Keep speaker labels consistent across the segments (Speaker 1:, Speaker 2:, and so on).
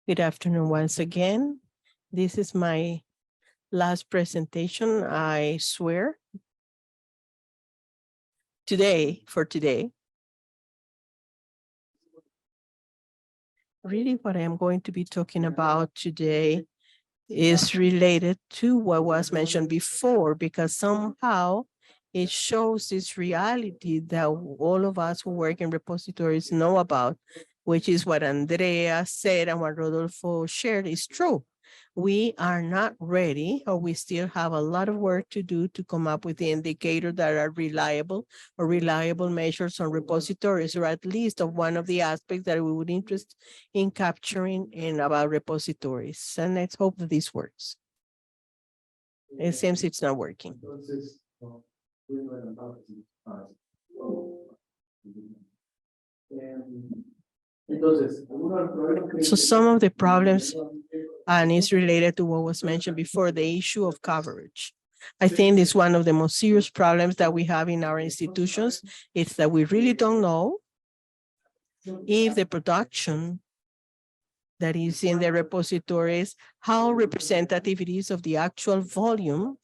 Speaker 1: Good afternoon once again. This is my last presentation, I swear. For today. Really what I am going to be talking about today is related to what was mentioned before, because somehow it shows this reality that all of us who work in repositories know about, which is what Andrea said and what Rodolfo shared is true. We are not ready, or we still have a lot of work to do to come up with the indicators that are reliable or reliable measures on repositories, or at least of one of the aspects that we would interest in capturing in about repositories. And let's hope that this works. It seems it's not working. So some of the problems, and it's related to what was mentioned before, the issue of coverage. I think it's one of the most serious problems that we have in our institutions. It's that we really don't know if the production that is in the repositories, how representative it is of the actual volume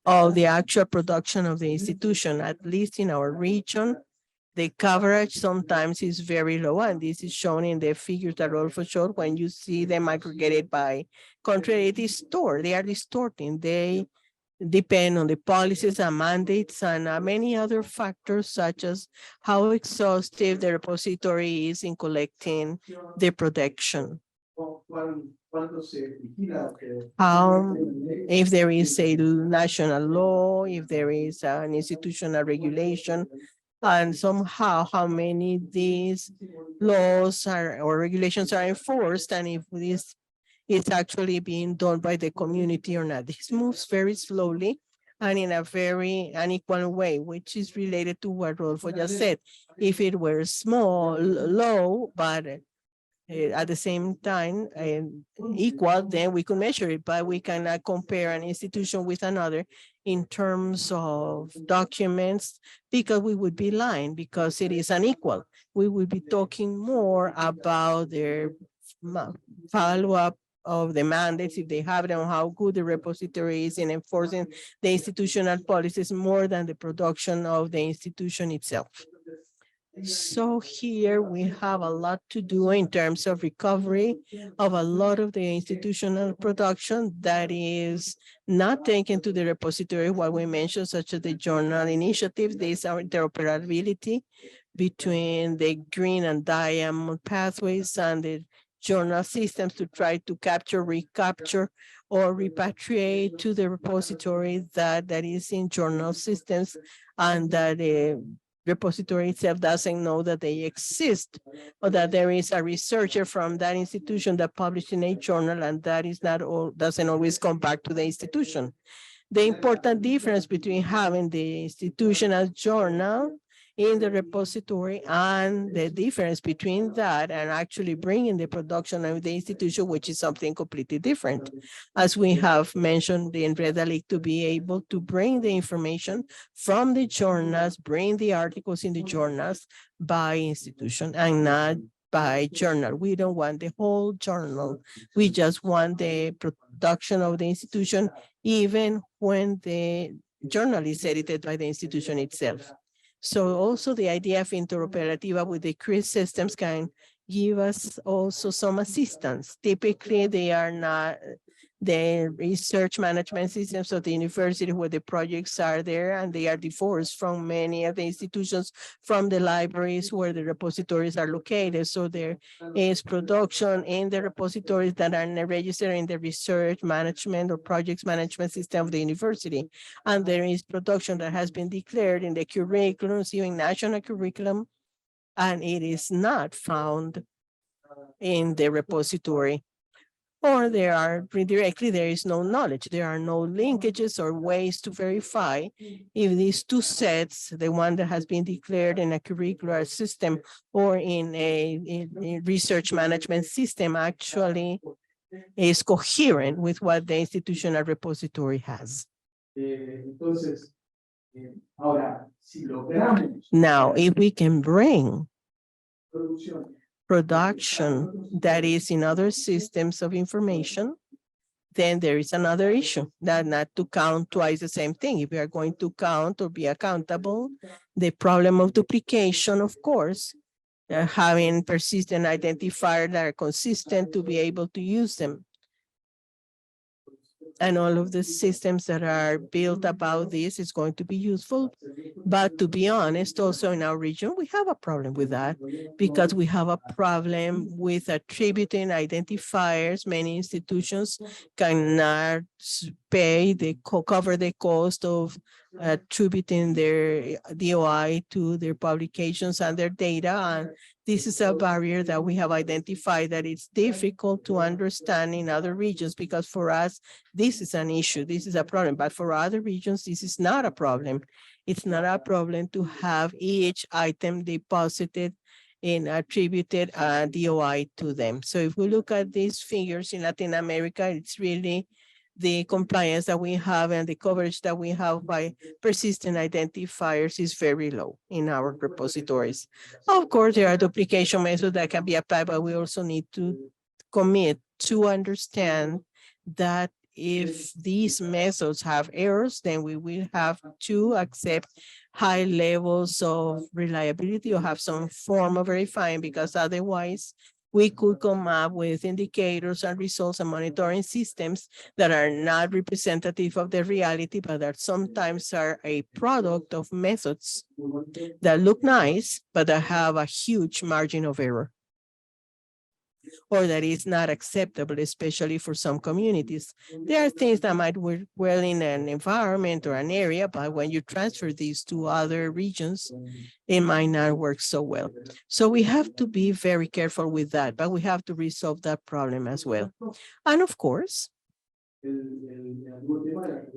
Speaker 1: of the actual production of the institution, at least in our region. The coverage sometimes is very low, and this is shown in the figures that Rodolfo showed. When you see them aggregated by country, it is distorted. They are distorting. They depend on the policies and mandates and many other factors, such as how exhaustive the repository is in collecting the production. If there is a national law, if there is an institutional regulation, and somehow how many these laws are or regulations are enforced, and if this is actually being done by the community or not. This moves very slowly and in a very unequal way, which is related to what Rodolfo just said. If it were small, low, but at the same time equal, then we could measure it, but we cannot compare an institution with another in terms of documents, because we would be lying, because it is unequal. We would be talking more about their follow-up of the mandates, if they have them, how good the repository is in enforcing the institutional policies, more than the production of the institution itself. So here we have a lot to do in terms of recovery of a lot of the institutional production that is not taken to the repository, what we mentioned, such as the journal initiatives. These are interoperability between the green and diamond pathways and the journal systems to try to capture, recapture, or repatriate to the repository that is in journal systems, and that repository itself doesn't know that they exist, or that there is a researcher from that institution that published in a journal, and that is not all, doesn't always come back to the institution. The important difference between having the institutional journal in the repository and the difference between that and actually bringing the production of the institution, which is something completely different. As we have mentioned in Red to be able to bring the information from the journals, bring the articles in the journals by institution and not by journal. We don't want the whole journal. We just want the production of the institution, even when the journal is edited by the institution itself. So also the idea of interoperability with the CRIS systems can give us also some assistance. Typically, they are not the research management systems of the university where the projects are there, and they are divorced from many of the institutions, from the libraries where the repositories are located. So there is production in the repositories that are registered in the research management or projects management system of the university. And there is production that has been declared in the curriculum, even national curriculum, and it is not found in the repository. Or there are redirectly, there is no knowledge. There are no linkages or ways to verify if these two sets, the one that has been declared in a curricular system or in a research management system, actually is coherent with what the institutional repository has. Now, if we can bring production that is in other systems of information, then there is another issue, that not to count twice the same thing. If we are going to count or be accountable, the problem of duplication, of course, having persistent identifiers that are consistent to be able to use them. And all of the systems that are built about this is going to be useful. But to be honest, also in our region, we have a problem with that because we have a problem with attributing identifiers. Many institutions cannot pay cover the cost of attributing their DOI to their publications and their data. And this is a barrier that we have identified that it's difficult to understand in other regions, because for us, this is an issue, this is a problem, but for other regions, this is not a problem. It's not a problem to have each item deposited and attributed DOI to them. So if we look at these figures in Latin America, it's really the compliance that we have and the coverage that we have by persistent identifiers is very low in our repositories. Of course, there are duplication methods that can be applied, but we also need to commit to understand that if these methods have errors, then we will have to accept high levels of reliability or have some form of verifying, because otherwise we could come up with indicators and results and monitoring systems that are not representative of the reality, but that sometimes are a product of methods that look nice, but that have a huge margin of error, or that is not acceptable, especially for some communities. There are things that might work well in an environment or an area, but when you transfer these to other regions, it might not work so well. So we have to be very careful with that, but we have to resolve that problem as well. And of course,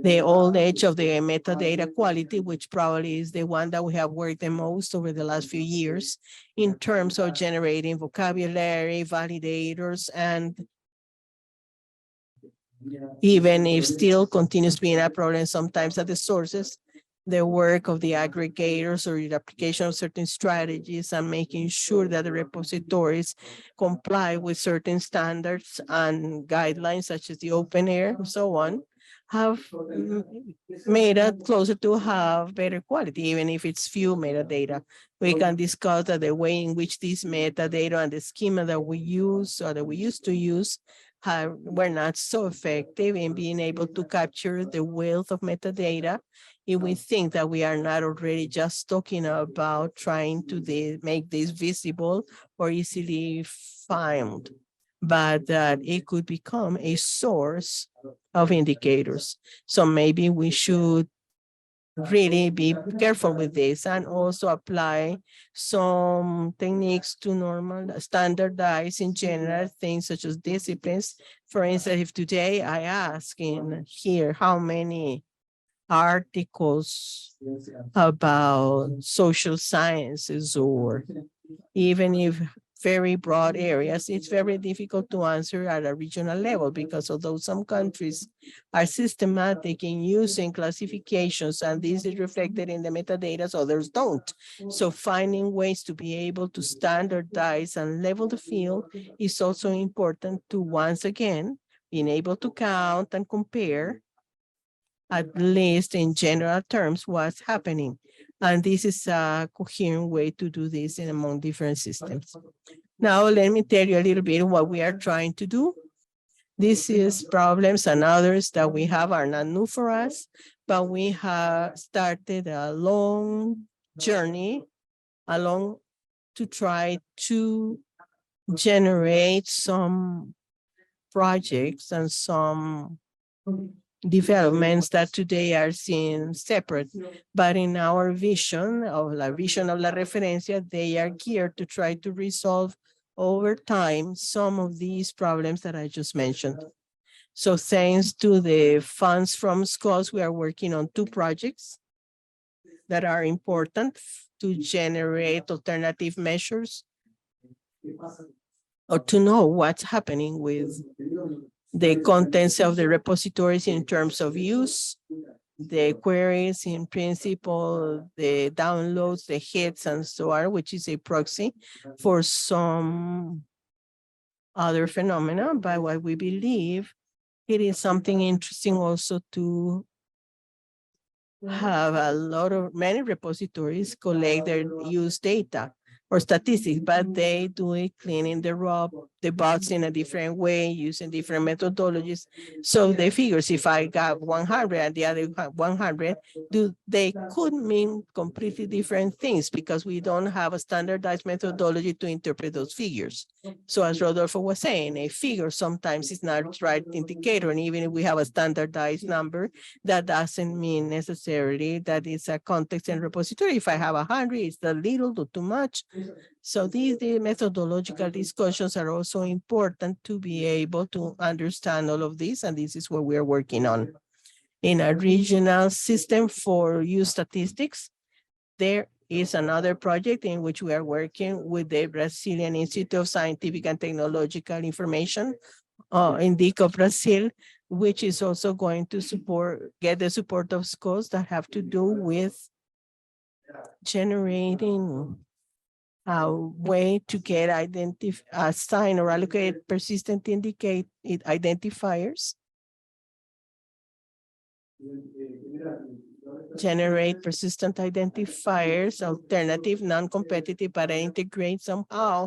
Speaker 1: the old age of the metadata quality, which probably is the one that we have worked the most over the last few years in terms of generating vocabulary, validators, and even if still continues being a problem sometimes at the sources, the work of the aggregators or the application of certain strategies and making sure that the repositories comply with certain standards and guidelines such as the open air and so on, have made it closer to have better quality, even if it's few metadata. We can discuss that the way in which these metadata and the schema that we use or that we used to use were not so effective in being able to capture the wealth of metadata. If we think that we are not already just talking about trying to make this visible or easily found, but that it could become a source of indicators. So maybe we should really be careful with this and also apply some techniques to standardize in general things such as disciplines. For instance, if today I ask in here how many articles about social sciences, or even if very broad areas, it's very difficult to answer at a regional level, because although some countries are systematic in using classifications and this is reflected in the metadata, others don't. So finding ways to be able to standardize and level the field is also important to, once again, being able to count and compare, at least in general terms, what's happening. And this is a coherent way to do this among different systems. Now, let me tell you a little bit what we are trying to do. This is problems and others that we have are not new for us, but we have started a long journey along to try to generate some projects and some developments that today are seen separate, but in our vision of La Referencia, they are geared to try to resolve over time some of these problems that I just mentioned. So thanks to the funds from SCOS, we are working on 2 projects that are important to generate alternative measures or to know what's happening with the contents of the repositories in terms of use, the queries in principle, the downloads, the hits, and so on, which is a proxy for some other phenomena. But what we believe, it is something interesting also to have many repositories collect their use data or statistics, but they do it cleaning the bots in a different way, using different methodologies. So the figures, if I got 100 and the other 100, they could mean completely different things because we don't have a standardized methodology to interpret those figures. So as Rodolfo was saying, a figure sometimes is not the right indicator. And even if we have a standardized number, that doesn't mean necessarily that it's a context and repository. If I have 100, it's a little or too much. So these methodological discussions are also important to be able to understand all of this. And this is what we're working on. In a regional system for use statistics, there is another project in which we are working with the Brazilian Institute of Scientific and Technological Information, INDICO Brazil, which is also going to get the support of scores that have to do with generating a way to get assign or allocate persistent identifiers, generate persistent identifiers, alternative, non-competitive, but integrate somehow,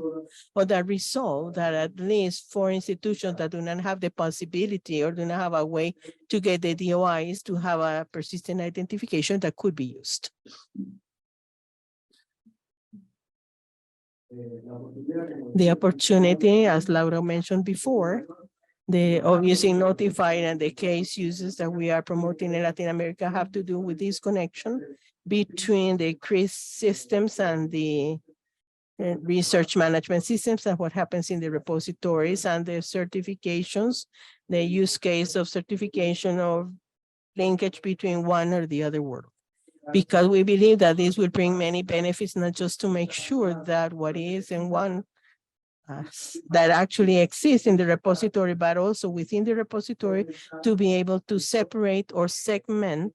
Speaker 1: or that result that at least for institutions that do not have the possibility or do not have a way to get the DOIs to have a persistent identification that could be used. The opportunity, as Laura mentioned before, of using notified and the case uses that we are promoting in Latin America have to do with this connection between the CRIS systems and the research management systems and what happens in the repositories and the certifications, the use case of certification of linkage between one or the other world. Because we believe that this will bring many benefits, not just to make sure that what is in one that actually exists in the repository, but also within the repository to be able to separate or segment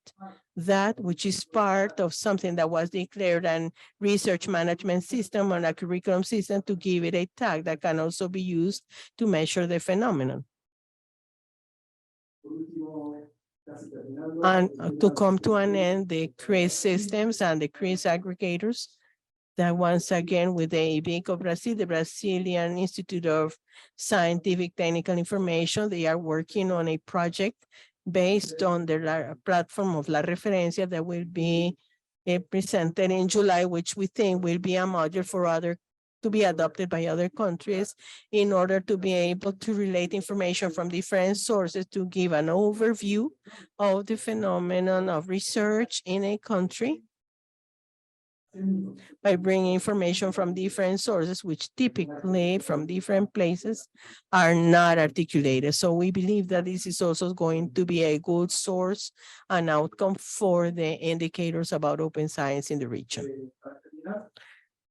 Speaker 1: that which is part of something that was declared an research management system or a curriculum system to give it a tag that can also be used to measure the phenomenon. And to come to an end, the CRIS systems and the CRIS aggregators that once again with the INDICO Brazil, the Brazilian Institute of Scientific Technical Information, they are working on a project based on the platform of La Referencia that will be presented in July, which we think will be a module for to be adopted by other countries in order to be able to relate information from different sources to give an overview of the phenomenon of research in a country by bringing information from different sources, which typically from different places are not articulated. So we believe that this is also going to be a good source and outcome for the indicators about open science in the region.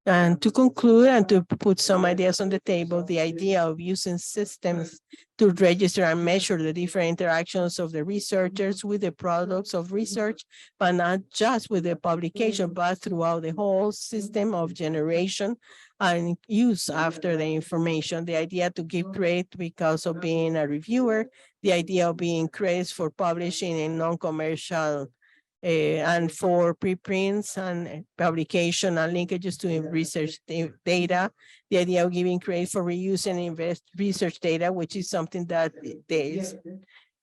Speaker 1: And to conclude and to put some ideas on the table, the idea of using systems to register and measure the different interactions of the researchers with the products of research, but not just with the publication, but throughout the whole system of generation and use after the information. The idea to give credit because of being a reviewer, the idea of being credits for publishing in non-commercial and for preprints and publication and linkages to research data, the idea of giving credit for reusing research data, which is something that the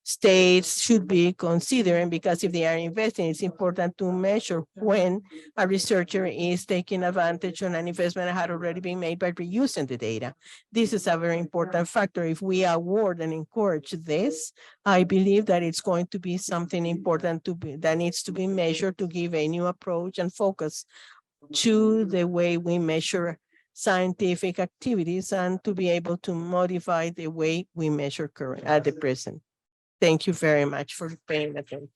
Speaker 1: states should be considering, because if they are investing, it's important to measure when a researcher is taking advantage of an investment that had already been made by reusing the data. This is a very important factor. If we award and encourage this, I believe that it's going to be something important that needs to be measured to give a new approach and focus to the way we measure scientific activities and to be able to modify the way we measure at the present. Thank you very much for paying attention.